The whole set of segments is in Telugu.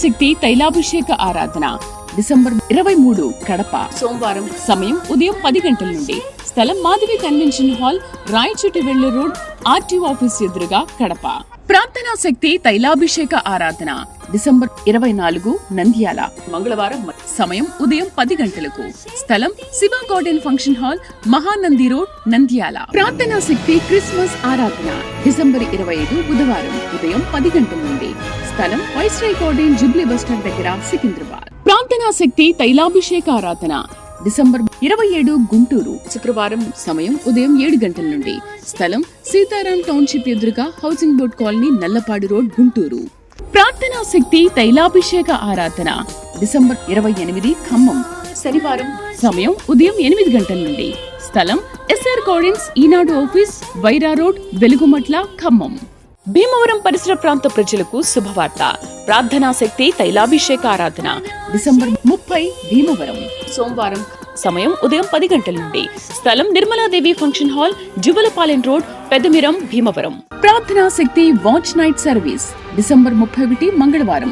శక్తి తైలాభిషేక ఆరాధన డిసెంబర్ 23 కడప సోమవారం. సమయం ఉదయం 10 గంటల నుండి. స్థలం మాధవి కన్వెన్షన్ హాల్, రాయచోటి వెళ్ళు రోడ్, ఆర్టీఓ ఆఫీస్ ఎదురుగా, కడప. ప్రార్థనా శక్తి తైలాభిషేక ఆరాధన డిసెంబర్ 24 నంద్యాల మంగళవారం. సమయం ఉదయం 10 గంటలకు. స్థలం Shiva garden function hall, Mahanandi road, Nandyal. ప్రార్థనా శక్తి క్రిస్మస్ ఆరాధన డిసెంబర్ 25 బుధవారం ఉదయం 10 గంటల నుండి. స్థలం వైస్రాయ్ గార్డెన్, జూబ్లీ బస్టాండ్ దగ్గర, సికింద్రాబాద్. ప్రార్థనా శక్తి తైలాభిషేక ఆరాధన డిసెంబర్ 27 గుంటూరు శుక్రవారం. సమయం ఉదయం 7 గంటల నుండి. స్థలం సీతారాం టౌన్షిప్ ఎదురుగా, housing board colony, Nallapadu road, Guntur. ప్రార్థనా శక్తి తైలాభిషేక ఆరాధన డిసెంబర్ 28 ఖమ్మం శనివారం. సమయం ఉదయం 8 గంటల నుండి. స్థలం ఎస్ఆర్ గార్డెన్స్, ఈనాడు ఆఫీస్, వైరా రోడ్, వెలుగుమట్ల, ఖమ్మం. భీమవరం పరిసర ప్రాంత ప్రజలకు శుభవార్త. ప్రార్థనా శక్తి తైలాభిషేక ఆరాధన డిసెంబర్ 30 భీమవరం సోమవారం. సమయం ఉదయం 10 గంటల నుండి. స్థలం Nirmaladevi function hall, Juvvalapalem road, Peddamiram, Bhimavaram. ప్రార్థనా శక్తి వాచ్ నైట్ సర్వీస్ డిసెంబర్ 31 మంగళవారం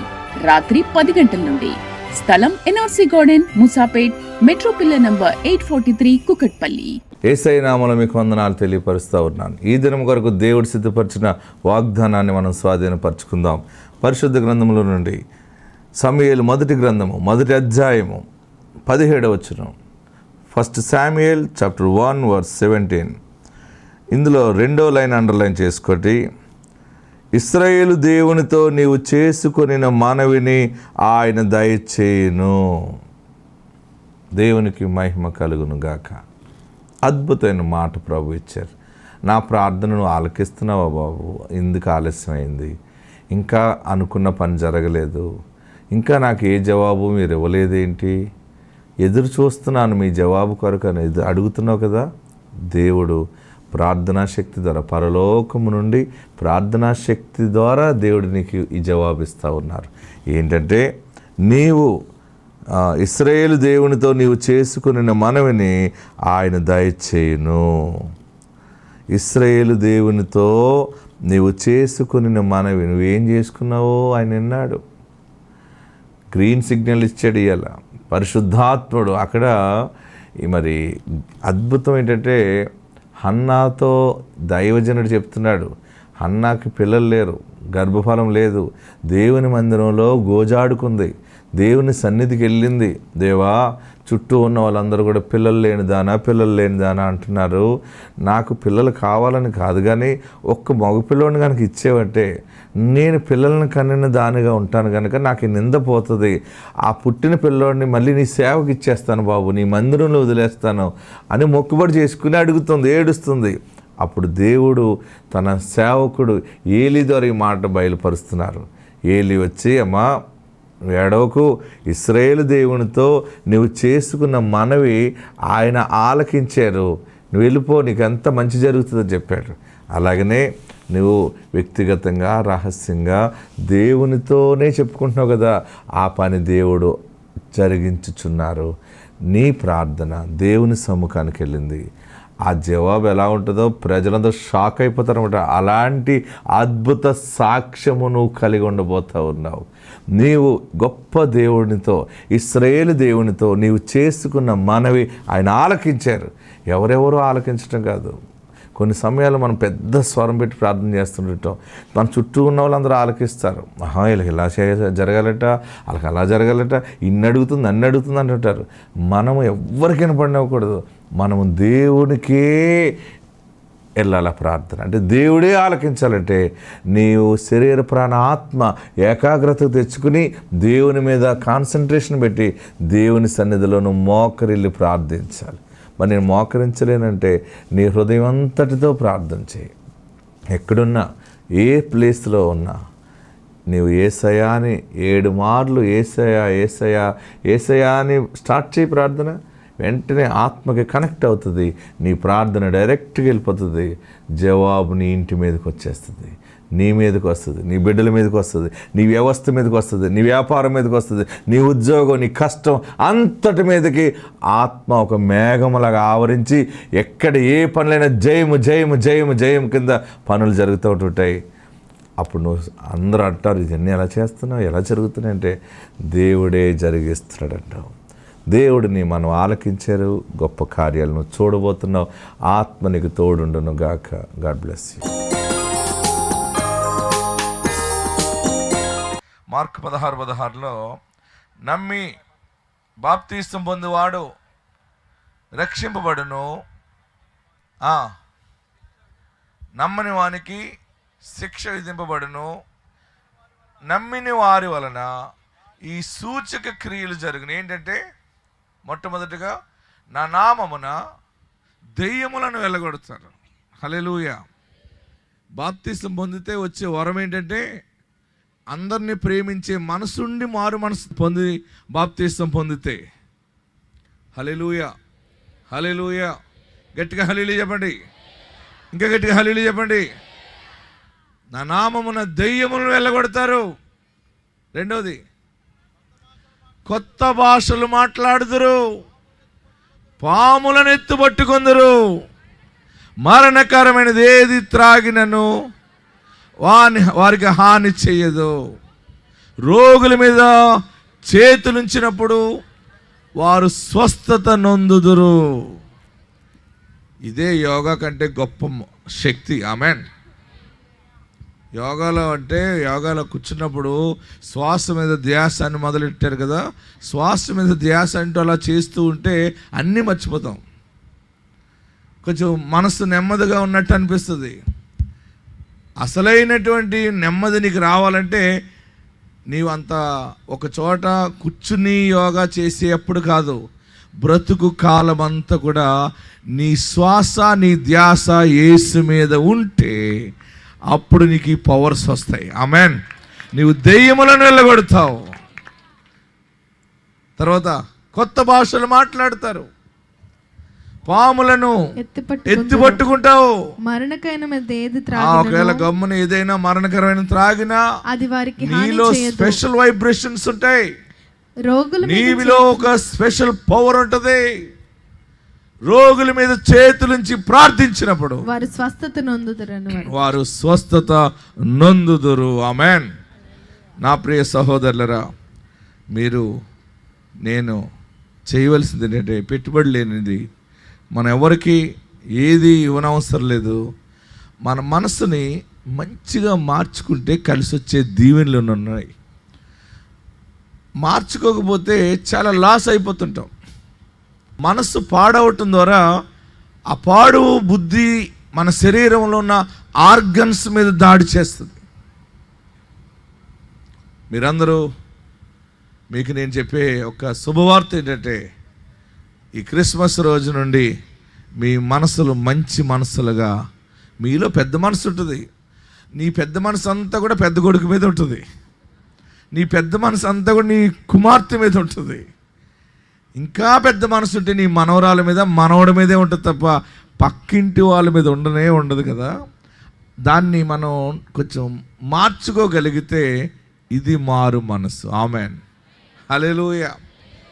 రాత్రి 10 గంటల నుండి. స్థలం NRC garden, Musapet, metro pillar number 843, Kukatpally. Yesayya నామములో మీకు వందనాలు తెలియపరుస్తూ ఉన్నాను. ఈ దినం కొరకు దేవుడు సిద్ధపరిచిన వాగ్దానాన్ని మనం స్వాధీనపరచుకుందాం. పరిశుద్ధ గ్రంథముల నుండి సమూయేలు మొదటి గ్రంథము, మొదటి అధ్యాయము, 17వ వచనం. 1 Samuel chapter 1 verse 17. ఇందులో 2వ లైన్ అండర్లైన్ చేసుకోండి. ఇశ్రాయేలు దేవునితో నీవు చేసుకొనిన మనవిని ఆయన దయచేయును. దేవునికి మహిమ కలుగును గాక. అద్భుతమైన మాట ప్రభు ఇచ్చారు. నా ప్రార్థనను ఆలకిస్తున్నావా బాబు? ఎందుకు ఆలస్యమైంది? ఇంకా అనుకున్న పని జరగలేదు, ఇంకా నాకు ఏ జవాబు మీరు ఇవ్వలేదేంటి? ఎదురు చూస్తున్నాను మీ జవాబు కొరకు అని అడుగుతున్నావు కదా. దేవుడు ప్రార్థనా శక్తి ద్వారా, పరలోకము నుండి ప్రార్థనా శక్తి ద్వారా దేవుడు నీకు ఈ జవాబు ఇస్తూ ఉన్నారు. ఏంటంటే, నీవు ఇశ్రాయేలు దేవునితో నీవు చేసుకున్న మనవిని ఆయన దయచేయును. ఇశ్రాయేలు దేవునితో నీవు చేసుకున్న మనవి, నువ్వేం చేసుకున్నావో ఆయన విన్నాడు. గ్రీన్ సిగ్నల్ ఇచ్చాడు. ఇవాళ పరిశుద్ధాత్ముడు అక్కడ మరి అద్భుతం ఏంటంటే, హన్నాతో దైవజనుడు చెప్తున్నాడు, హన్నాకి పిల్లలు లేరు, గర్భఫలం లేదు, దేవుని మందిరంలో గోజాడుకుంది, దేవుని సన్నిధికి వెళ్ళింది. దేవా, చుట్టూ ఉన్న వాళ్ళందరూ కూడా పిల్లలు లేనిదానా అంటున్నారు. నాకు పిల్లలు కావాలని కాదు, కానీ ఒక్క మగపిల్లని కనుక ఇచ్చేవంటే నేను పిల్లల్ని కనిన దానిగా ఉంటాను కనుక నాకు నింద పోతుంది. ఆ పుట్టిన పిల్లోడిని మళ్ళీ నీ సేవకి ఇచ్చేస్తాను బాబు, నీ మందిరంలో వదిలేస్తాను అని మొక్కుబడి చేసుకుని అడుగుతుంది, ఏడుస్తుంది. అప్పుడు దేవుడు తన సేవకుడు ఏలీ ద్వారా ఈ మాట బయలుపరుస్తున్నారు. ఏలీ వచ్చి, అమ్మా ఏడవకు, ఇశ్రాయేలు దేవునితో నువ్వు చేసుకున్న మనవి ఆయన ఆలకించారు, నువ్వు వెళ్ళిపో, నీకు ఎంత మంచి జరుగుతుందని చెప్పాడు. అలాగనే నువ్వు వ్యక్తిగతంగా రహస్యంగా దేవునితోనే చెప్పుకుంటున్నావు కదా, ఆ పని దేవుడు జరిగించుచున్నారు. నీ ప్రార్థన దేవుని సముఖానికి వెళ్ళింది. ఆ జవాబు ఎలా ఉంటుందో ప్రజలందరూ షాక్ అయిపోతారన్నమాట. అలాంటి అద్భుత సాక్ష్యము నువ్వు కలిగి ఉండబోతూ ఉన్నావు. నీవు గొప్ప దేవునితో, ఇశ్రాయేలు దేవునితో నీవు చేసుకున్న మనవి ఆయన ఆలకించారు. ఎవరెవరో ఆలకించడం కాదు, కొన్ని సమయాల్లో మనం పెద్ద స్వరం పెట్టి ప్రార్థన చేస్తుంటాం. మన చుట్టూ ఉన్న వాళ్ళందరూ ఆలకిస్తారు. వీళ్ళకి ఇలా జరగాలట, వాళ్ళకి అలా జరగాలట, ఇన్ని అడుగుతుంది అన్ని అడుగుతుంది అంటుంటారు. మనము ఎవరికి వినపడినవ్వకూడదు, మనము దేవునికే వెళ్ళాల ప్రార్థన. అంటే దేవుడే ఆలకించాలంటే నీవు శరీర ప్రాణ ఆత్మ ఏకాగ్రత తెచ్చుకుని దేవుని మీద కాన్సన్ట్రేషన్ పెట్టి దేవుని సన్నిధిలోను మోకరిల్లి ప్రార్థించాలి. మరి నేను మోకరించలేనంటే నీ హృదయం అంతటితో ప్రార్థన చేయి. ఎక్కడున్నా, ఏ ప్లేస్లో ఉన్నా, నీవు యేసయ్యా అని 7 మార్లు యేసయ్యా యేసయ్యా యేసయ్యా అని స్టార్ట్ చేయి ప్రార్థన. వెంటనే ఆత్మకి కనెక్ట్ అవుతుంది, నీ ప్రార్థన డైరెక్ట్గా వెళ్ళిపోతుంది. జవాబు నీ ఇంటి మీదకి వచ్చేస్తుంది, నీ మీదకి వస్తుంది, నీ బిడ్డల మీదకి వస్తుంది, నీ వ్యవస్థ మీదకి వస్తుంది, నీ వ్యాపారం మీదకి వస్తుంది, నీ ఉద్యోగం, నీ కష్టం అంతటి మీదకి ఆత్మ ఒక మేఘములాగా ఆవరించి ఎక్కడ ఏ పనులైనా జయము జయము జయము జయం కింద పనులు జరుగుతూ ఉంటుంటాయి. అప్పుడు నువ్వు అందరూ అంటారు, ఇవన్నీ ఎలా చేస్తున్నావు, ఎలా జరుగుతున్నాయి అంటే దేవుడే జరిగిస్తున్నాడు అంటావు. దేవుడిని మనం ఆలకించారు, గొప్ప కార్యాలను చూడబోతున్నావు. ఆత్మ నీకు తోడుండును గాక. God bless you. మార్కు 16:16 నమ్మి బాప్తీసం పొందువాడు రక్షింపబడును, నమ్మని వానికి శిక్ష విధింపబడును. నమ్మిన వారి వలన ఈ సూచక క్రియలు జరుగును. ఏంటంటే మొట్టమొదటిగా నా నామమున దెయ్యములను వెళ్ళగొడతారు. హల్లెలూయా. బాప్తీసం పొందితే వచ్చే వరం ఏంటంటే అందరినీ ప్రేమించే మనసుండి మారు మనసు పొంది బాప్తీసం పొందితే. హల్లెలూయా, హల్లెలూయా. గట్టిగా హల్లెలూయా చెప్పండి, ఇంకా గట్టిగా హల్లెలూయా చెప్పండి. నా నామమున దెయ్యములను వెళ్ళగొడతారు. రెండోది, కొత్త భాషలు మాట్లాడుదురు, పాములను ఎత్తుపట్టుకుందరు, మరణకరమైనది ఏది త్రాగినను వారికి హాని చేయదు. రోగుల మీద చేతులుంచినప్పుడు వారు స్వస్థత నొందుదురు. ఇదే యోగా కంటే గొప్ప శక్తి. ఆమెన్. యోగాలో కూర్చున్నప్పుడు శ్వాస మీద ధ్యాస అని మొదలెట్టారు కదా. శ్వాస మీద ధ్యాస అంటూ అలా చేస్తూ ఉంటే అన్నీ మర్చిపోతాం. కొంచెం మనసు నెమ్మదిగా ఉన్నట్టు అనిపిస్తుంది. అసలైనటువంటి నెమ్మది నీకు రావాలంటే నీవు అంత ఒక చోట కూర్చుని యోగా చేసేప్పుడు కాదు, బ్రతుకు కాలం అంతా కూడా నీ శ్వాస నీ ధ్యాస యేసు మీద ఉంటే అప్పుడు నీకు ఈ పవర్స్ వస్తాయి. ఆమెన్. నీవు దెయ్యములను వెళ్ళగొడతావు. తర్వాత కొత్త భాషలు మాట్లాడతారు, పాములను ఎత్తిపట్టుకుంటావు. ఒకవేళ గమ్మున ఏదైనా మరణకరమైన త్రాగినా అది వారికి నీలో స్పెషల్ వైబ్రేషన్స్ ఉంటాయి. నీలో ఒక స్పెషల్ పవర్ ఉంటది. రోగుల మీద చేతులుంచి ప్రార్థించినప్పుడు వారు స్వస్థత నొందుదురు. ఆమెన్. నా ప్రియ సహోదరులరా, నేను చేయవలసింది ఏంటంటే పెట్టుబడి లేనిది మనం ఎవరికి ఏది ఇవ్వనవసరం లేదు. మన మనసుని మంచిగా మార్చుకుంటే కలిసి వచ్చే దీవెనలు ఉన్నాయి. మార్చుకోకపోతే చాలా లాస్ అయిపోతుంటాం. మనసు పాడవటం ద్వారా ఆ పాడు బుద్ధి మన శరీరంలో ఉన్న ఆర్గన్స్ మీద దాడి చేస్తుంది. మీరందరూ, మీకు నేను చెప్పే ఒక శుభవార్త ఏంటంటే ఈ క్రిస్మస్ రోజు నుండి మీ మనసులు మంచి మనసులుగా, మీలో పెద్ద మనసు ఉంటుంది. నీ పెద్ద మనసు అంతా కూడా పెద్ద కొడుకు మీద ఉంటుంది. నీ పెద్ద మనసు అంతా కూడా నీ కుమార్తె మీద ఉంటుంది. ఇంకా పెద్ద మనసు ఉంటే నీ మనవరాల మీద మనవడి మీదే ఉంటుంది తప్ప పక్కింటి వాళ్ళ మీద ఉండదు కదా. దాన్ని మనం కొంచెం మార్చుకోగలిగితే ఇది మారు మనసు. ఆమెన్. హల్లెలూయా.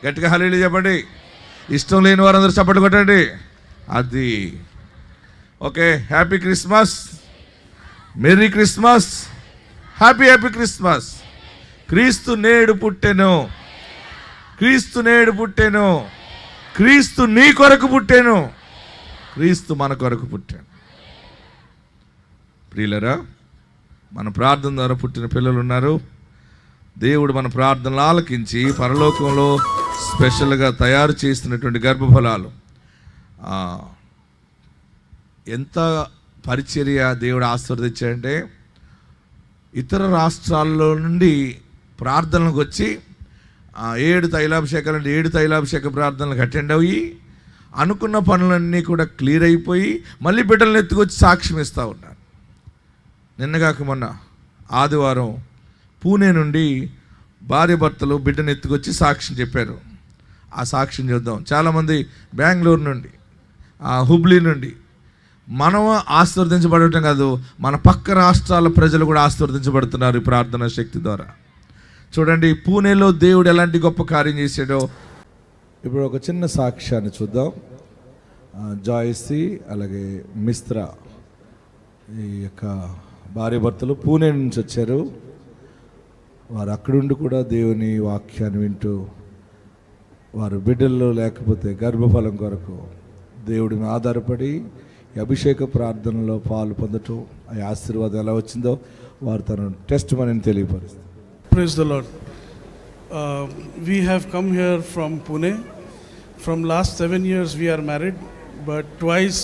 గట్టిగా హల్లెలూయా చెప్పండి. ఇష్టం లేని వారందరూ చప్పట్లు కొట్టండి. అది okay. Happy Christmas, merry Christmas, happy Christmas. క్రీస్తు నేడు పుట్టెను, క్రీస్తు నేడు పుట్టెను, క్రీస్తు నీ కొరకు పుట్టెను, క్రీస్తు మన కొరకు పుట్టాను. ప్రియులరా, మన ప్రార్థన ద్వారా పుట్టిన పిల్లలు ఉన్నారు. దేవుడు మన ప్రార్థనలు ఆలకించి పరలోకంలో స్పెషల్గా తయారు చేస్తున్నటువంటి గర్భఫలాలు, ఎంత పరిచర్య దేవుడు ఆశీర్వదించాడంటే, ఇతర రాష్ట్రాల్లో నుండి ప్రార్థనలకు వచ్చి 7 తైలాభిషేకాలు 7 తైలాభిషేక ప్రార్థనలకు అటెండ్ అయ్యి అనుకున్న పనులన్నీ కూడా క్లియర్ అయిపోయి మళ్ళీ బిడ్డలను ఎత్తుకొచ్చి సాక్ష్యం ఇస్తూ ఉన్నారు. నిన్నగాక మొన్న ఆదివారం పూణే నుండి భార్య భర్తలు బిడ్డను ఎత్తుకొచ్చి సాక్ష్యం చెప్పారు. ఆ సాక్ష్యం చూద్దాం. చాలామంది బెంగళూరు నుండి, హుబ్లీ నుండి, మనం ఆశీర్వదించబడటం కాదు, మన పక్క రాష్ట్రాల ప్రజలు కూడా ఆశీర్వదించబడుతున్నారు ఈ ప్రార్థనా శక్తి ద్వారా. చూడండి పూణేలో దేవుడు ఎలాంటి గొప్ప కార్యం చేశాడో. ఇప్పుడు ఒక చిన్న సాక్ష్యాన్ని చూద్దాం. జాయ్సీ అలాగే మిస్త్రా ఈ యొక్క భార్య భర్తలు పూణే నుంచి వచ్చారు. వారు అక్కడుండి కూడా దేవుని వాక్యాన్ని వింటూ వారు బిడ్డల్లో లేకపోతే గర్భఫలం కొరకు దేవుడిని ఆధారపడి ఈ అభిషేక ప్రార్థనలో పాలు పొందటం, ఆ ఆశీర్వాదం ఎలా వచ్చిందో వారు తన టెస్ట్ మనని తెలియపరుస్తారు. Praise the Lord. We have come here from Pune. From last 7 years we are married, but twice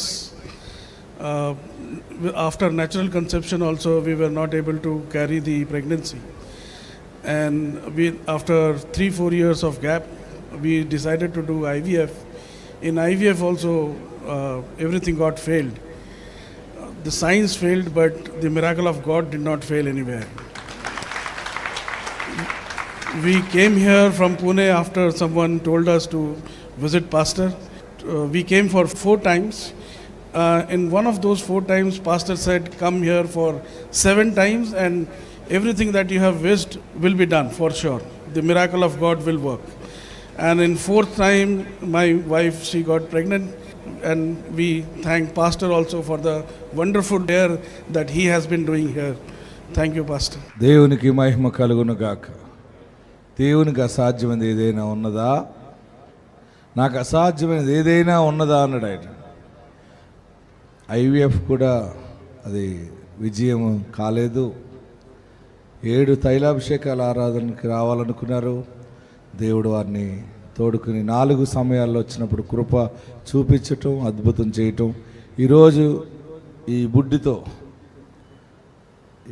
after natural conception also we were not able to carry the pregnancy. And after 3-4 years of gap, we decided to do IVF. In IVF also everything got failed. The science failed, but the miracle of God did not fail anywhere. We came here from Pune after someone told us to visit pastor. We came for 4 times. In one of those 4 times, pastor said, come here for 7 times and everything that you have wished will be done for sure. The miracle of God will work. And in 4th time, my wife, she got pregnant, and we thank pastor also for the wonderful care that he has been doing here. Thank you, pastor. దేవునికి మహిమ కలుగును గాక. దేవునికి అసాధ్యమైనది ఏదైనా ఉన్నదా? నాకు అసాధ్యమైనది ఏదైనా ఉన్నదా అన్నాడు ఆయన. ఐవీఎఫ్ కూడా అది విజయం కాలేదు. 7 తైలాభిషేకాల ఆరాధనకి రావాలనుకున్నారు. దేవుడు వారిని తోడుకుని 4 సమయాల్లో వచ్చినప్పుడు కృప చూపించటం, అద్భుతం చేయటం. ఈరోజు ఈ బుడ్డితో,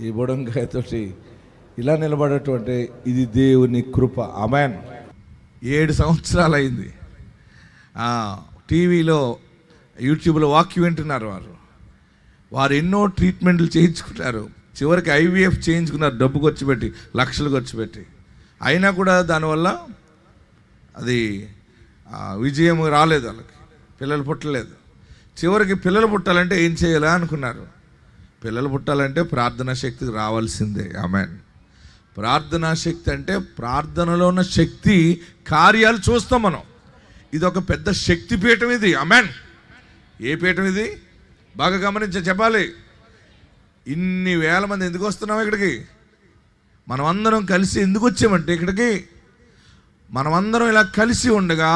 ఈ బుడంకాయతోటి ఇలా నిలబడటం అంటే ఇది దేవుని కృప. ఆమేన్. 7 సంవత్సరాలు అయింది. టీవీలో, యూట్యూబ్లో వాక్యం వింటున్నారు. వారు ఎన్నో ట్రీట్మెంట్లు చేయించుకుంటారు. చివరికి ఐవీఎఫ్ చేయించుకున్నారు, డబ్బు ఖర్చు పెట్టి, లక్షలు ఖర్చు పెట్టి. అయినా కూడా దానివల్ల అది విజయం రాలేదు, వాళ్ళకి పిల్లలు పుట్టలేదు. చివరికి పిల్లలు పుట్టాలంటే ఏం చేయాలా అనుకున్నారు. పిల్లలు పుట్టాలంటే ప్రార్థనా శక్తికి రావాల్సిందే. ఆమేన్. ప్రార్థనా శక్తి అంటే ప్రార్థనలో ఉన్న శక్తి కార్యాలు చూస్తాం మనం. ఇది ఒక పెద్ద శక్తి పీఠం ఇది. ఆమేన్. ఏ పీఠం ఇది? బాగా చెప్పాలి. ఇన్ని వేల మంది ఎందుకు వస్తున్నాం ఇక్కడికి? మనం అందరం కలిసి ఎందుకు వచ్చామంటే ఇక్కడికి మనమందరం ఇలా కలిసి ఉండగా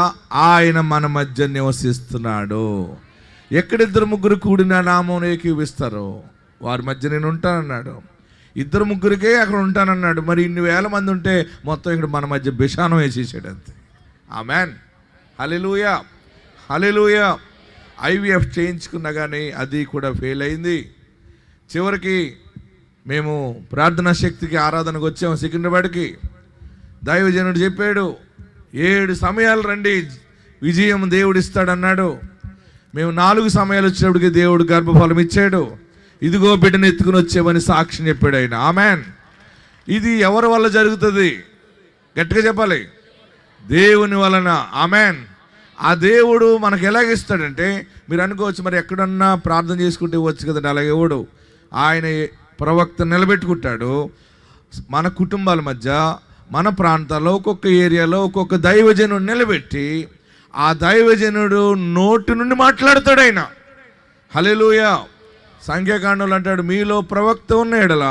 ఆయన మన మధ్య నివసిస్తున్నాడు. ఎక్కడిద్దరు ముగ్గురు కూడిన నామం ఏకీవిస్తారో వారి మధ్య నేను ఉంటానన్నాడు. 2-3కే అక్కడ ఉంటానన్నాడు. మరి ఇన్ని వేల మంది ఉంటే మొత్తం ఇక్కడ మన మధ్య బిషానం వేసేసాడు అంతే. ఆమేన్. హల్లెలూయా, హల్లెలూయా. ఐవీఎఫ్ చేయించుకున్నా కానీ అది కూడా ఫెయిల్ అయింది. చివరికి మేము ప్రార్థనా శక్తికి ఆరాధనకు వచ్చాము సికింద్రాబాద్కి. దైవజనుడు చెప్పాడు 7 సమయాలు రండి, విజయం దేవుడు ఇస్తాడన్నాడు. మేము 4 సమయాలు వచ్చేటప్పటికి దేవుడు గర్భఫలం ఇచ్చాడు. ఇదిగో బిడ్డను ఎత్తుకుని వచ్చామని సాక్ష్యం చెప్పాడు ఆయన. ఆమేన్. ఇది ఎవరి వల్ల జరుగుతుంది? గట్టిగా చెప్పాలి. దేవుని వలన. ఆమేన్. ఆ దేవుడు మనకు ఎలాగిస్తాడంటే, మీరు అనుకోవచ్చు మరి ఎక్కడన్నా ప్రార్థన చేసుకుంటే ఇవ్వచ్చు కదండి. అలాగే ఎవడు ఆయన ప్రవక్త నిలబెట్టుకుంటాడు. మన కుటుంబాల మధ్య, మన ప్రాంతాల్లో, ఒక్కొక్క ఏరియాలో ఒక్కొక్క దైవజనుడు నిలబెట్టి ఆ దైవజనుడు నోటి నుండి మాట్లాడతాడు ఆయన. హల్లెలూయా. సంఖ్యాకాండంలో అంటాడు, మీలో ప్రవక్త ఉన్న ఎడల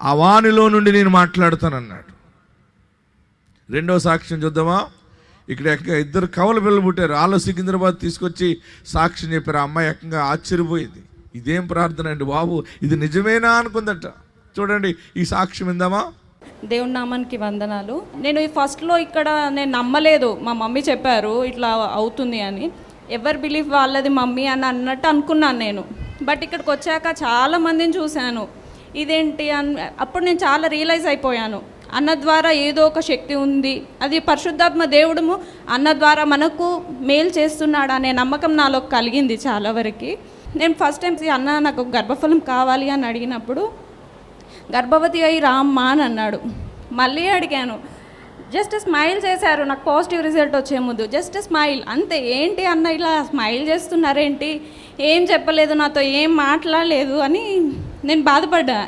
ఆ వానిలో నుండి నేను మాట్లాడతానన్నాడు. 2వ సాక్ష్యం చూద్దామా? ఇక్కడ 2 కవల పిల్లలు పుట్టారు. వాళ్ళు సికింద్రాబాద్ తీసుకొచ్చి సాక్ష్యం చెప్పారు. ఆ అమ్మాయి ఏకంగా ఆశ్చర్యపోయింది. ఇదేం ప్రార్థన అండి బాబు, ఇది నిజమేనా అనుకుందట. చూడండి ఈ సాక్ష్యం ఇందామా? దేవుని నామానికి వందనాలు. నేను ఫస్ట్లో ఇక్కడ నేను నమ్మలేదు. మా మమ్మీ చెప్పారు ఇట్లా అవుతుంది అని. ఎవరి బిలీఫ్ వాళ్ళది మమ్మీ అని అన్నట్టు అనుకున్నాను నేను. బట్ ఇక్కడికి వచ్చాక చాలా మందిని చూశాను. ఇదేంటి అప్పుడు నేను చాలా రియలైజ్ అయిపోయాను. అన్న ద్వారా ఏదో ఒక శక్తి ఉంది, అది పరిశుద్ధాత్మ దేవుడు అన్న ద్వారా మనకు మేలు చేస్తున్నాడు అనే నమ్మకం నాలో కలిగింది చాలా వరకు. నేను ఫస్ట్ టైం అన్న నాకు గర్భఫలం కావాలి అని అడిగినప్పుడు గర్భవతి అయి రామ్మా అని అన్నాడు. మళ్ళీ అడిగాను, జస్ట్ స్మైల్ చేశారు. నాకు పాజిటివ్ రిజల్ట్ వచ్చే ముందు జస్ట్ స్మైల్ అంతే. ఏంటి అన్న ఇలా స్మైల్ చేస్తున్నారేంటి, ఏం చెప్పలేదు, నాతో ఏం మాట్లాడలేదు అని నేను బాధపడ్డా.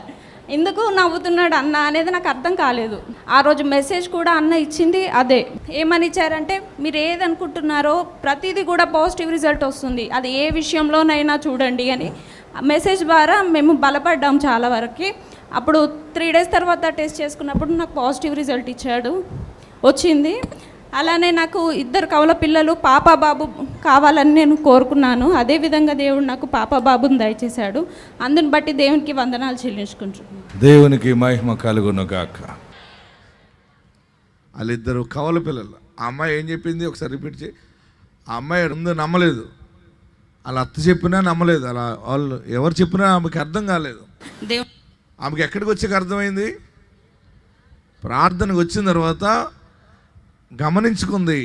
ఎందుకు నవ్వుతున్నాడు అన్న అనేది నాకు అర్థం కాలేదు. ఆ రోజు మెసేజ్ కూడా అన్న ఇచ్చింది అదే. ఏమని ఇచ్చారంటే, మీరు ఏది అనుకుంటున్నారో ప్రతిదీ కూడా పాజిటివ్ రిజల్ట్ వస్తుంది, అది ఏ విషయంలోనైనా చూడండి అని మెసేజ్ ద్వారా మేము బలపడ్డాం చాలా వరకు. అప్పుడు 3 days తర్వాత టెస్ట్ చేసుకున్నప్పుడు నాకు పాజిటివ్ రిజల్ట్ వచ్చింది. అలానే నాకు 2 కవల పిల్లలు పాప బాబు కావాలని నేను కోరుకున్నాను. అదేవిధంగా దేవుడు నాకు పాప బాబుని దయచేశాడు. అందుని బట్టి దేవునికి వందనాలు చెల్లించుకుంటున్నాను. దేవునికి మహిమ కలుగును గాక. వాళ్ళిద్దరు కవల పిల్లలు. ఆ అమ్మాయి ఏం చెప్పింది ఒకసారి రిపీట్ చేయి. ఆ అమ్మాయి ముందు నమ్మలేదు, వాళ్ళ అత్త చెప్పినా నమ్మలేదు, అలా వాళ్ళు ఎవరు చెప్పినా ఆమెకి అర్థం కాలేదు. ఆమెకి ఎక్కడికి వచ్చాక అర్థమైంది, ప్రార్థనకు వచ్చిన తర్వాత గమనించుకుంది,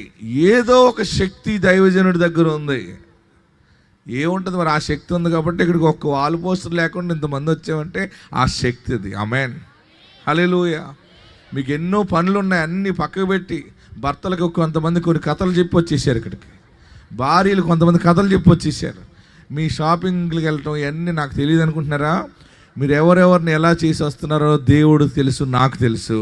ఏదో ఒక శక్తి దైవజనుడి దగ్గర ఉంది. ఏముంటుంది మరి, ఆ శక్తి ఉంది కాబట్టి ఇక్కడికి ఒక్క వాల్ పోస్టర్ లేకుండా ఇంతమంది వచ్చామంటే ఆ శక్తి అది. ఆమేన్, హల్లెలూయా. మీకు ఎన్నో పనులు ఉన్నాయి, అన్నీ పక్కకు పెట్టి భర్తలకు కొంతమంది కొన్ని కథలు చెప్పి వచ్చేసారు, ఇక్కడికి భార్యలు కొంతమంది కథలు చెప్పి వచ్చేసారు. మీ షాపింగ్కి వెళ్ళటం ఇవన్నీ నాకు తెలియదు అనుకుంటున్నారా? మీరు ఎవరెవరిని ఎలా చేసి వస్తున్నారో దేవుడు తెలుసు, నాకు తెలుసు,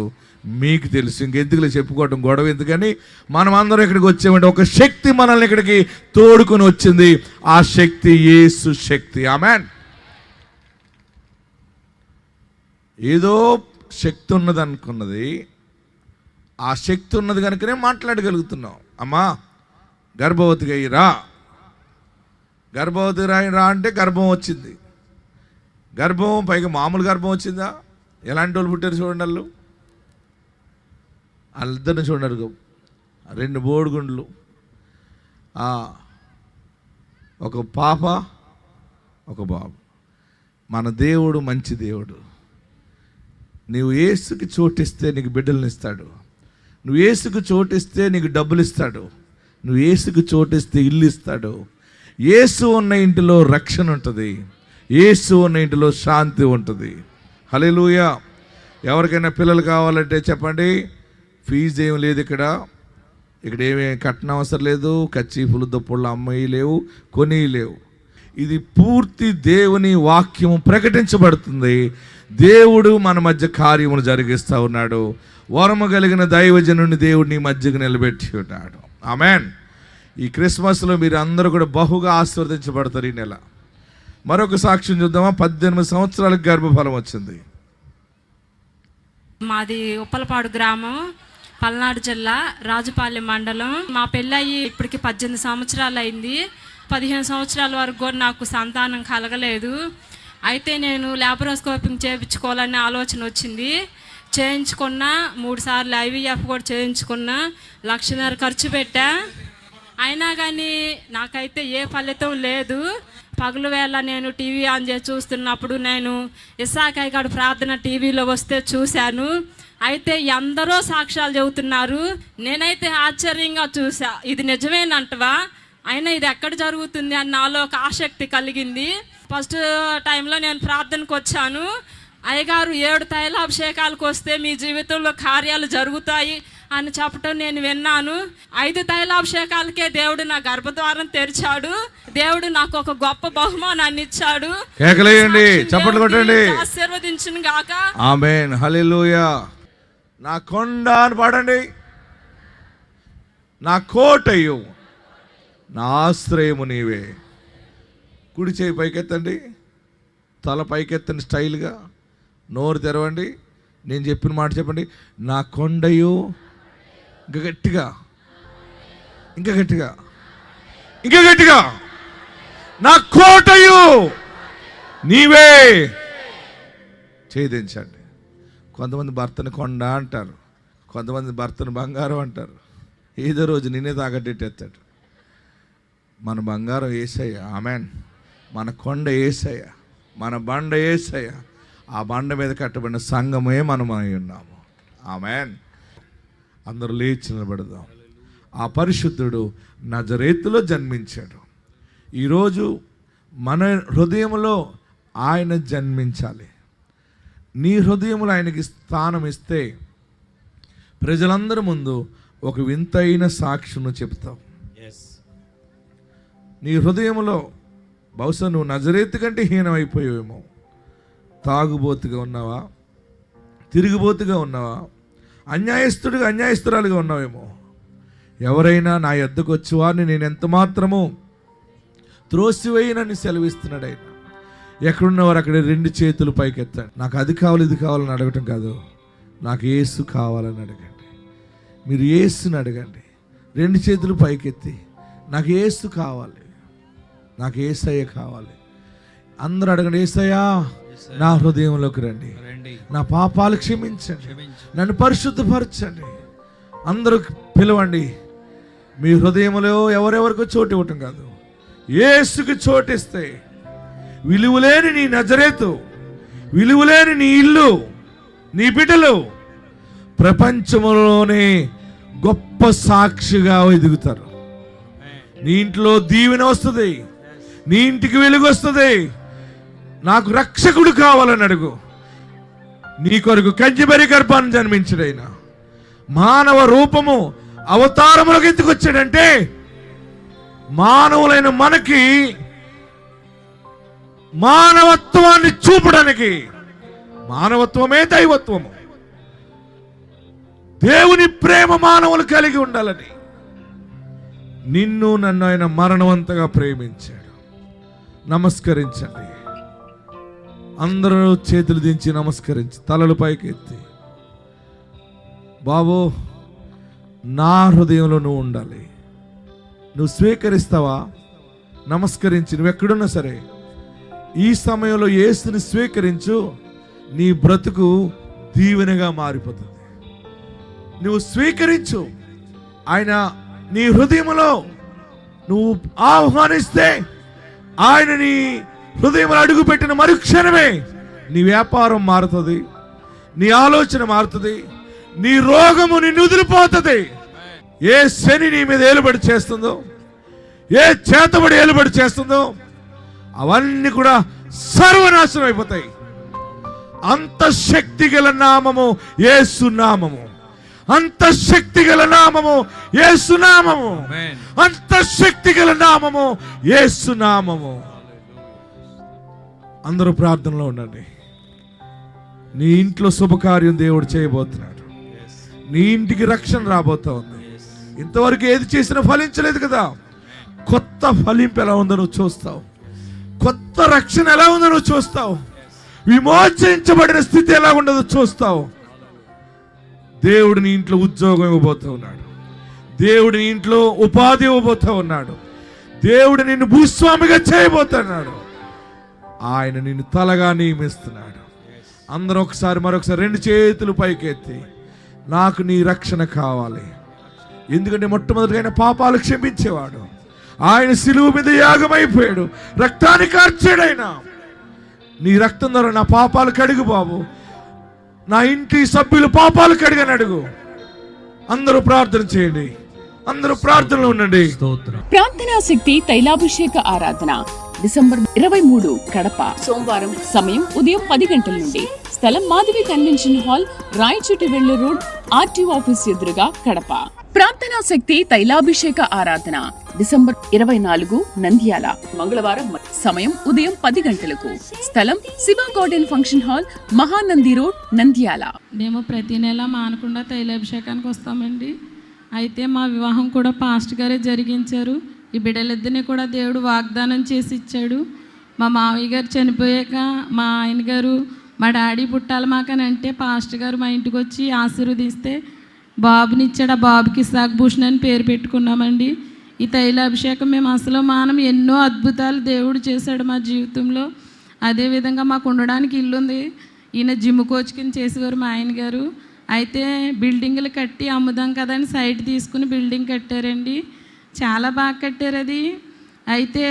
మీకు తెలుసు. ఇంకెందుకులే చెప్పుకోవటం, గొడవ ఎందుకని. మనం అందరం ఇక్కడికి వచ్చామంటే ఒక శక్తి మనల్ని ఇక్కడికి తోడుకొని వచ్చింది. ఆ శక్తి యేసు శక్తి. ఆమేన్. ఏదో శక్తి ఉన్నది అనుకున్నది, ఆ శక్తి ఉన్నది కనుకనే మాట్లాడగలుగుతున్నాం. అమ్మా గర్భవతిగా రా, గర్భవతి రా అంటే గర్భం వచ్చింది. గర్భం పైగా మామూలు గర్భం వచ్చిందా? ఎలాంటి వాళ్ళు పుట్టారు చూడండి. వాళ్ళిద్దరిని చూడరు, 2 బోడిగుండ్లు, ఒక పాప ఒక బాబు. మన దేవుడు మంచి దేవుడు. నువ్వు యేసుకి చోటిస్తే నీకు బిడ్డలను ఇస్తాడు. నువ్వు యేసుకు చోటిస్తే నీకు డబ్బులు ఇస్తాడు. నువ్వు యేసుకు చోటిస్తే ఇల్లు ఇస్తాడు. యేసు ఉన్న ఇంటిలో రక్షణ ఉంటుంది. యేసు ఉన్న ఇంటిలో శాంతి ఉంటుంది. హల్లెలూయా. ఎవరికైనా పిల్లలు కావాలంటే చెప్పండి, ఫీజు ఏం లేదు ఇక్కడ ఏమీ కట్టిన అవసరం లేదు. కచ్చీపులు దుప్పుళ్ళు అమ్మాయి లేవు, కొని లేవు. ఇది పూర్తి దేవుని వాక్యము ప్రకటించబడుతుంది. దేవుడు మన మధ్య కార్యములు జరిగిస్తూ ఉన్నాడు. వరము కలిగిన దైవజనుని దేవుడిని మధ్యకు నిలబెట్టి ఉన్నాడు. ఆమేన్. ఈ క్రిస్మస్లో మీరు అందరూ కూడా బహుగా ఆశీర్వదించబడతారు. ఈ నెల మరొక సాక్ష్యం చూద్దామా? 18 సంవత్సరాలకు గర్భఫలం వచ్చింది. మాది ఉప్పలపాడు గ్రామం, పల్నాడు జిల్లా, రాజుపాలెం మండలం. మా పెళ్ళయి ఇప్పటికి 18 సంవత్సరాలు అయింది. 15 సంవత్సరాల వరకు కూడా నాకు సంతానం కలగలేదు. అయితే నేను ల్యాప్రోస్కోపింగ్ చేయించుకోవాలనే ఆలోచన వచ్చింది. చేయించుకున్నా, 3 సార్లు IVF కూడా చేయించుకున్నా, 1.5 లక్ష ఖర్చు పెట్టా. అయినా కానీ నాకైతే ఏ ఫలితం లేదు. పగలు వేళ నేను టీవీ ఆన్ చేసి చూస్తున్నప్పుడు నేను ఇస్సాకయ్య గారి ప్రార్థన టీవీలో వస్తే చూశాను. అయితే ఎందరో సాక్ష్యాలు చెబుతున్నారు. నేనైతే ఆశ్చర్యంగా చూసా, ఇది నిజమేనంటవా, అయినా ఇది ఎక్కడ జరుగుతుంది అని నాలో ఒక ఆసక్తి కలిగింది. ఫస్ట్ టైంలో నేను ప్రార్థనకు వచ్చాను. అయ్యగారు 7 తైలాభిషేకాలకు వస్తే మీ జీవితంలో కార్యాలు జరుగుతాయి అని చెప్పటం నేను విన్నాను. 5 తైలాభిషేకాలకే దేవుడు నా గర్భద్వారం తెరిచాడు. దేవుడు నాకు ఒక గొప్ప బహుమానాన్ని ఇచ్చాడు. చప్పట్లు కొట్టండి. ఆశీర్వదించును గాక. ఆమేన్, హల్లెలూయా. నా కొండ అని పాడండి. నా కోటయు నా ఆశ్రయము నీవే. కుడి చేయి పైకెత్తండి, తల పైకెత్తండి, స్టైల్గా నోరు తెరవండి. నేను చెప్పిన మాట చెప్పండి. నా కొండయు, ఇంకా గట్టిగా, ఇంకా గట్టిగా, ఇంకా గట్టిగా, నా కోటయు నీవే. చేయించండి. కొంతమంది భర్తను కొండ అంటారు, కొంతమంది భర్తను బంగారం అంటారు. ఏదో రోజు నిన్నే తాగట్టెట్టేస్తాడు. మన బంగారం యేసయ్య. ఆమేన్. మన కొండ యేసయ్య, మన బండ యేసయ్య. ఆ బండ మీద కట్టబడిన సంఘమే మనం అయి ఉన్నాము. ఆమేన్. అందరూ లేచి నిలబడదాం. ఆ పరిశుద్ధుడు నజరేతులో జన్మించాడు. ఈరోజు మన హృదయంలో ఆయన జన్మించాలి. నీ హృదయంలో ఆయనకి స్థానం ఇస్తే ప్రజలందరి ముందు ఒక వింతైన సాక్ష్యం చెప్తావు. నీ హృదయంలో బహుశా నువ్వు నజరేతు కంటే హీనమైపోయావేమో. తాగుబోతుగా ఉన్నావా? తిరుగుబోతుగా ఉన్నావా? అన్యాయస్తురాలుగా ఉన్నావేమో. ఎవరైనా నా యొద్దకు వచ్చి వారిని నేను ఎంత మాత్రము త్రోసివేయనని సెలవిస్తున్నాడు ఆయన. ఎక్కడున్నవారు అక్కడ 2 చేతులు పైకెత్తండి. నాకు అది కావాలి ఇది కావాలని అడగటం కాదు, నాకు యేసు కావాలని అడగండి. మీరు యేసుని అడగండి. 2 చేతులు పైకెత్తి నాకు యేసు కావాలి, నాకు యేసయ్య కావాలి. అందరూ అడగండి, యేసయ్యా నా హృదయంలోకి రండి, నా పాపాలు క్షమించండి, నన్ను పరిశుద్ధపరచండి. అందరూ పిలవండి. మీ హృదయంలో ఎవరెవరికో చోటు ఇవ్వటం కాదు, యేసుకి చోటిస్తే విలువలేని నీ నజరేతు, విలువలేని నీ ఇల్లు, నీ బిడ్డలు ప్రపంచంలోనే గొప్ప సాక్షిగా ఎదుగుతారు. నీ ఇంట్లో దీవెన వస్తుంది, నీ ఇంటికి వెలుగు వస్తుంది. నాకు రక్షకుడు కావాలని అడుగు. నీ కొరకు కంచిబరి గర్భాన్ని జన్మించడైనా మానవ రూపము అవతారములకు ఎందుకు వచ్చాడంటే మానవులైన మనకి మానవత్వాన్ని చూపడానికి. మానవత్వమే దైవత్వము. దేవుని ప్రేమ మానవులు కలిగి ఉండాలని నిన్ను నన్ను ఆయన మరణవంతంగా ప్రేమించాడు. నమస్కరించండి. అందరూ చేతులు దించి నమస్కరించి తలలు పైకి ఎత్తి, బాబు నా హృదయంలో నువ్వు ఉండాలి. నువ్వు స్వీకరిస్తావా? నమస్కరించి నువ్వు ఎక్కడున్నా సరే ఈ సమయంలో యేసుని స్వీకరించు. నీ బ్రతుకు దీవెనగా మారిపోతుంది. నువ్వు స్వీకరించు. ఆయన నీ హృదయంలో నువ్వు ఆహ్వానిస్తే ఆయన నీ హృదయంలో అడుగుపెట్టిన మరుక్షణమే నీ వ్యాపారం మారుతుంది, నీ ఆలోచన మారుతుంది, నీ రోగము నిన్ను వదిలిపోతుంది. ఏ శని నీ మీద ఏలుబడి చేస్తుందో, ఏ చేతబడి ఏలుబడి చేస్తుందో అవన్నీ కూడా సర్వనాశనం అయిపోతాయి. అంత శక్తి గల నామము యేసు నామము, అంత శక్తి గల నామము యేసు నామము, అంత శక్తి గల నామము యేసు నామము. అందరూ ప్రార్థనలో ఉండండి. నీ ఇంట్లో శుభకార్యం దేవుడు చేయబోతున్నాడు. నీ ఇంటికి రక్షణ రాబోతా ఉంది. ఇంతవరకు ఏది చేసినా ఫలించలేదు కదా. కొత్త ఫలింపు ఎలా ఉందో నువ్వు చూస్తావు. కొత్త రక్షణ ఎలా ఉందో నువ్వు చూస్తావు. విమోచించబడిన స్థితి ఎలా ఉండదో చూస్తావు. దేవుడు నీ ఇంట్లో ఉద్యోగం ఇవ్వబోతూ ఉన్నాడు. దేవుడు నీ ఇంట్లో ఉపాధి ఇవ్వబోతూ ఉన్నాడు. దేవుడు నిన్ను భూస్వామిగా చేయబోతున్నాడు. ఆయన నిన్ను తలగా నియమిస్తున్నాడు. అందరూ ఒకసారి మరొకసారి 2 చేతులు పైకెత్తి నాకు నీ రక్షణ కావాలి. ఎందుకంటే మొట్టమొదటిగా ఆయన పాపాలు క్షమించేవాడు. ఆయన సిలువ మీద యాగమైపోయాడు, రక్తాన్ని కార్చాడు. ఆయన నీ రక్తం ద్వారా నా పాపాలు కడుగు బాబు, నా ఇంటి సభ్యులు పాపాలు కడిగని అడుగు. అందరూ ప్రార్థన చేయండి. అందరూ ప్రార్థనలో ఉండండి. ప్రార్థనా శక్తి తైలాభిషేక ఆరాధన డిసెంబర్ 23 కడప సోమవారం. సమయం ఉదయం 10 గంటల నుండి. స్థలం మాధవి కన్వెన్షన్ హాల్, రాయచోటి వెళ్ళు రోడ్, ఆర్టీఓ ఆఫీస్ ఎదురుగా కడప. ప్రార్థనా శక్తి తైలాభిషేక ఆరాధన డిసెంబర్ 24 నంద్యాల మంగళవారం. సమయం ఉదయం 10 గంటలకు. స్థలం Shiva garden function hall, Mahanandi road, Nandyal. మేము ప్రతి నెల మానకుండా తైలాభిషేకానికి వస్తామండి. అయితే మా వివాహం కూడా పాస్టర్ గారే జరిగించారు. ఈ బిడ్డలిద్దరిని కూడా దేవుడు వాగ్దానం చేసి ఇచ్చాడు. మా మావయ్య గారు చనిపోయాక మా ఆయన గారు మా డాడీ పుట్టాలి మాకని అంటే పాస్టర్ గారు మా ఇంటికి వచ్చి ఆశీర్వదిస్తే బాబుని ఇచ్చాడు. ఆ బాబుకి ఇస్సాక్ భూషణ్ అని పేరు పెట్టుకున్నామండి. ఈ తైలాభిషేకం మేము అసలు మానం ఎన్నో అద్భుతాలు దేవుడు చేశాడు మా జీవితంలో. అదేవిధంగా మాకు ఉండడానికి ఇల్లు ఉంది. ఈయన జిమ్ కోచ్ కింద చేసేవారు మా ఆయన గారు. అయితే బిల్డింగ్లు కట్టి అమ్ముదాం కదా అని సైట్ తీసుకుని బిల్డింగ్ కట్టారండి. చాలా బాగా కట్టారు అది. అయితే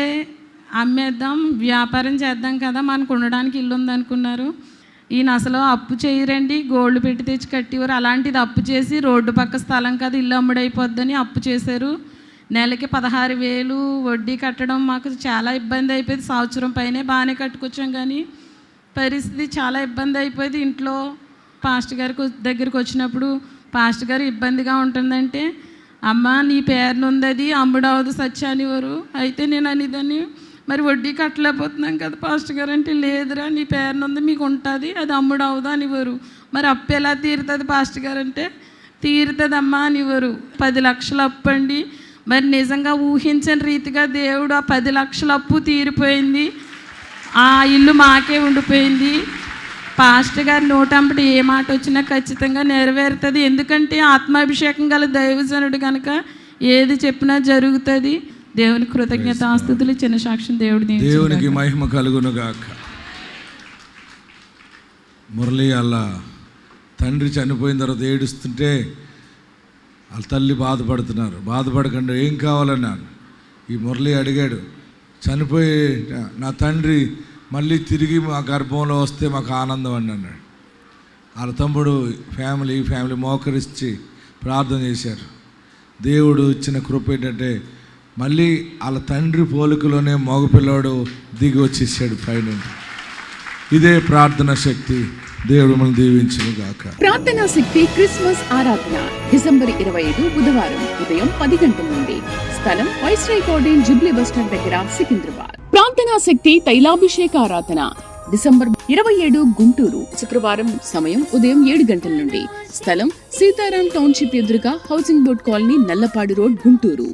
అమ్మేద్దాం, వ్యాపారం చేద్దాం కదా, మనకు ఉండడానికి ఇల్లు ఉందనుకున్నారు. ఈయన అసలు అప్పు చేయరండి, గోల్డ్ పెట్టి తెచ్చి కట్టేవారు. అలాంటిది అప్పు చేసి రోడ్డు పక్క స్థలం కదా ఇల్లు అమ్ముడైపోద్దని అప్పు చేశారు. నెలకి 16,000 వడ్డీ కట్టడం మాకు చాలా ఇబ్బంది అయిపోయింది. సంవత్సరం పైనే బాగానే కట్టుకొచ్చాం, కానీ పరిస్థితి చాలా ఇబ్బంది అయిపోయింది. ఇంట్లో పాస్టర్ గారి దగ్గరికి వచ్చినప్పుడు పాస్టర్ గారు ఇబ్బందిగా ఉంటుందంటే, అమ్మ నీ పేరును ఉంది అది అమ్ముడవదు సత్యానివారు. అయితే నేను అనేదాన్ని, మరి వడ్డీ కట్టలేకపోతున్నాం కదా పాస్టర్ గారు అంటే, లేదురా నీ పేరున ఉంది మీకు ఉంటుంది, అది అమ్ముడు అవుదా అనివ్వరు. మరి అప్పు ఎలా తీరుతుంది పాస్టర్ గారు అంటే, తీరుతుందమ్మా అనివ్వరు. 10 లక్షల అప్పు అండి. మరి నిజంగా ఊహించని రీతిగా దేవుడు ఆ 10 లక్షల అప్పు తీరిపోయింది. ఆ ఇల్లు మాకే ఉండిపోయింది. పాస్టర్ గారి నోటంపటి ఏ మాట వచ్చినా ఖచ్చితంగా నెరవేరుతుంది. ఎందుకంటే ఆత్మాభిషేకం గల దైవజనుడు కనుక ఏది చెప్పినా జరుగుతుంది. దేవుని కృతజ్ఞత ఆస్తుతులు చిన్న సాక్ష్యం దేవునికి మహిమ కలుగును గాక. మురళి అలా తండ్రి చనిపోయిన తర్వాత ఏడుస్తుంటే వాళ్ళ తల్లి బాధపడుతున్నారు. బాధపడకుండా ఏం కావాలన్నారు. ఈ మురళి అడిగాడు, చనిపోయి నా తండ్రి మళ్ళీ తిరిగి మా గర్భంలో వస్తే మాకు ఆనందం అని అన్నాడు. వాళ్ళ తమ్ముడు ఫ్యామిలీ మోకరించి ప్రార్థన చేశారు. దేవుడు ఇచ్చిన కృప ఏంటంటే మళ్ళీ వాళ్ళ తండ్రి పోలికలోనే మగపిల్లాడు దిగి వచ్చేసాడు పైనుండి. ఇదే ప్రార్థన శక్తి. దేవుడు మనం దీవించును గాక. ప్రార్థనా శక్తి క్రిస్మస్ ఆరాధన డిసెంబర్ 25 బుధవారం ఉదయం 10 గంటల నుండి. స్థలం వైస్రాయ్ గార్డెన్ జూబ్లీ బస్టాండ్ దగ్గర సికింద్రాబాద్. ప్రార్థనా శక్తి తైలాభిషేక ఆరాధన డిసెంబర్ 27 గుంటూరు శుక్రవారం. సమయం ఉదయం 7 గంటల నుండి. స్థలం సీతారాం టౌన్షిప్ ఎదురుగా housing board colony, Nallapadu road, Guntur.